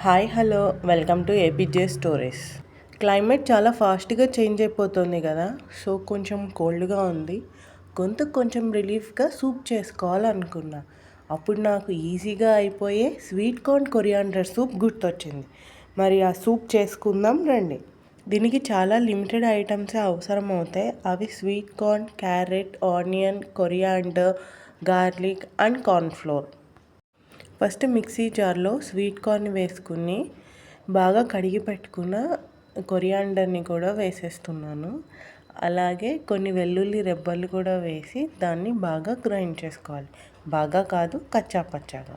Hi hello welcome to APJ stories. Climate చాలా ఫాస్ట్గా change అయిపోతుంది కదా, సో కొంచెం కోల్డ్గా ఉంది. గొంతు కొంచెం రిలీఫ్గా సూప్ చేసుకోవాలనుకున్నా. అప్పుడు నాకు ఈజీగా అయిపోయే స్వీట్ కార్న్ కొరియాండర్ సూప్ గుర్తొచ్చింది. మరి ఆ సూప్ చేసుకుందాం రండి. దీనికి చాలా లిమిటెడ్ ఐటమ్సే అవసరం అవుతాయి. అవి sweet corn, carrot, onion, coriander, garlic and cornflour. First mixie జార్లో స్వీట్ కార్న్ వేసుకుని బాగా కడిగి పెట్టుకున్న కొరియాండర్ని కూడా వేసేస్తున్నాను. అలాగే కొన్ని వెల్లుల్లి రెబ్బలు కూడా వేసి దాన్ని బాగా గ్రైండ్ చేసుకోవాలి. బాగా కాదు, కచ్చా పచ్చాగా.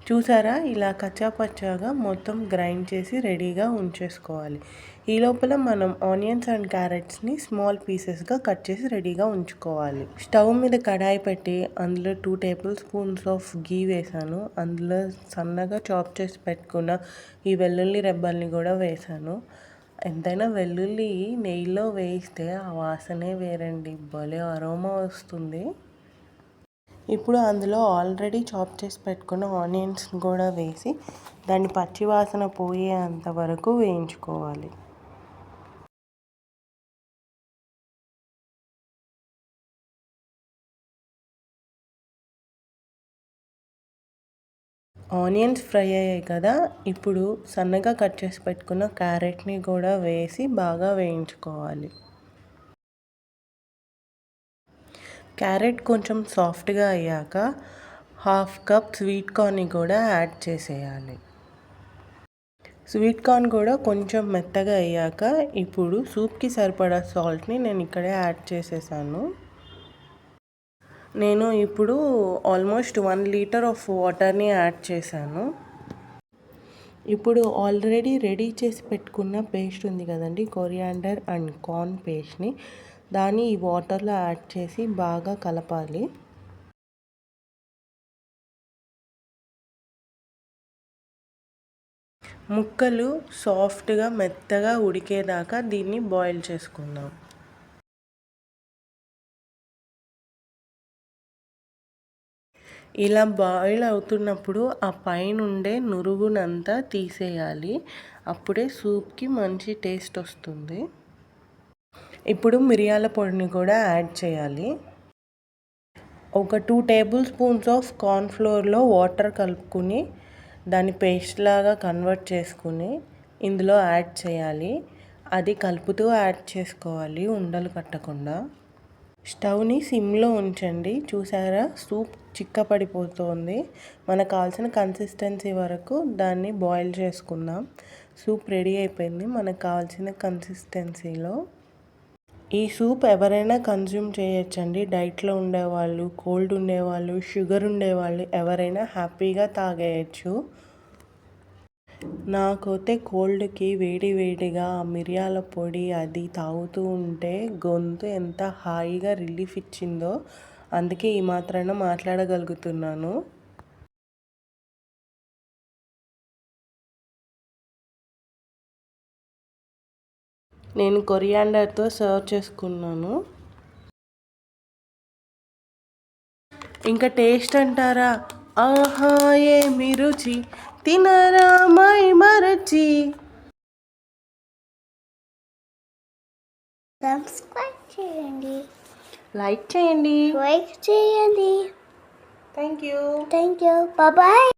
చూసారా, ఇలా కచ్చాపచ్చాగా మొత్తం గ్రైండ్ చేసి రెడీగా ఉంచేసుకోవాలి. ఈ లోపల మనం ఆనియన్స్ అండ్ క్యారెట్స్ని స్మాల్ పీసెస్గా కట్ చేసి రెడీగా ఉంచుకోవాలి. స్టవ్ మీద కడాయి పెట్టి అందులో 2 టేబుల్ స్పూన్స్ ఆఫ్ గీ వేసాను. అందులో సన్నగా చాప్ చేసి పెట్టుకున్న ఈ వెల్లుల్లి రెబ్బల్ని కూడా వేసాను. ఎంతైనా వెల్లుల్లి నెయ్యిలో వేయిస్తే ఆ వాసనే వేరండి, భలే అరోమా వస్తుంది. ఇప్పుడు అందులో ఆల్రెడీ చాప్ చేసి పెట్టుకున్న ఆనియన్స్ కూడా వేసి దాన్ని పచ్చివాసన పోయేంత వరకు వేయించుకోవాలి. ఆనియన్స్ ఫ్రై అయ్యాయి కదా, ఇప్పుడు సన్నగా కట్ చేసి పెట్టుకున్న క్యారెట్ని కూడా వేసి బాగా వేయించుకోవాలి. క్యారెట్ కొంచెం సాఫ్ట్గా అయ్యాక 1/2 కప్ స్వీట్ కార్న్ని కూడా యాడ్ చేసేయాలి. స్వీట్ కార్న్ కూడా కొంచెం మెత్తగా అయ్యాక ఇప్పుడు సూప్కి సరిపడా సాల్ట్ని నేను ఇక్కడే యాడ్ చేసేసాను. నేను ఇప్పుడు ఆల్మోస్ట్ 1 లీటర్ ఆఫ్ వాటర్ని యాడ్ చేశాను. ఇప్పుడు ఆల్రెడీ రెడీ చేసి పెట్టుకున్న పేస్ట్ ఉంది కదండి, కొరియాండర్ అండ్ కార్న్ పేస్ట్ని, దాన్ని ఈ వాటర్లో యాడ్ చేసి బాగా కలపాలి. ముక్కలు సాఫ్ట్గా మెత్తగా ఉడికేదాకా దీన్ని బాయిల్ చేసుకుందాం. ఇలా బాయిల్ అవుతున్నప్పుడు ఆ పైన ఉండే నురుగునంతా తీసేయాలి. అప్పుడే సూప్కి మంచి టేస్ట్ వస్తుంది. ఇప్పుడు మిరియాల పొడిని కూడా యాడ్ చేయాలి. ఒక 2 టేబుల్ స్పూన్స్ ఆఫ్ కార్న్ఫ్లోర్లో వాటర్ కలుపుకుని దాన్ని పేస్ట్ లాగా కన్వర్ట్ చేసుకుని ఇందులో యాడ్ చేయాలి. అది కలుపుతూ యాడ్ చేసుకోవాలి, ఉండలు కట్టకుండా. స్టవ్ని సిమ్లో ఉంచండి. చూసారా, సూప్ చిక్కపడిపోతుంది. మనకు కావాల్సిన కన్సిస్టెన్సీ వరకు దాన్ని బాయిల్ చేసుకుందాం. సూప్ రెడీ అయిపోయింది మనకు కావాల్సిన కన్సిస్టెన్సీలో. ఈ సూప్ ఎవరైనా కన్జ్యూమ్ చేయొచ్చండి. డైట్లో ఉండేవాళ్ళు, కోల్డ్ ఉండేవాళ్ళు, షుగర్ ఉండేవాళ్ళు ఎవరైనా హ్యాపీగా తాగేయచ్చు. నాకైతే కోల్డ్కి వేడి వేడిగా మిరియాల పొడి అది తాగుతూ ఉంటే గొంతు ఎంత హాయిగా రిలీఫ్ ఇచ్చిందో, అందుకే ఈ మాత్రాన మాట్లాడగలుగుతున్నాను. నేను కొరియాండర్తో సర్వ్ చేసుకున్నాను. ఇంకా టేస్ట్ అంటారా, ఆహా ఏమి రుచి, తినరా మై మరచి. సబ్స్క్రైబ్ చేయండి, లైక్ చేయండి. Thank you, bye bye.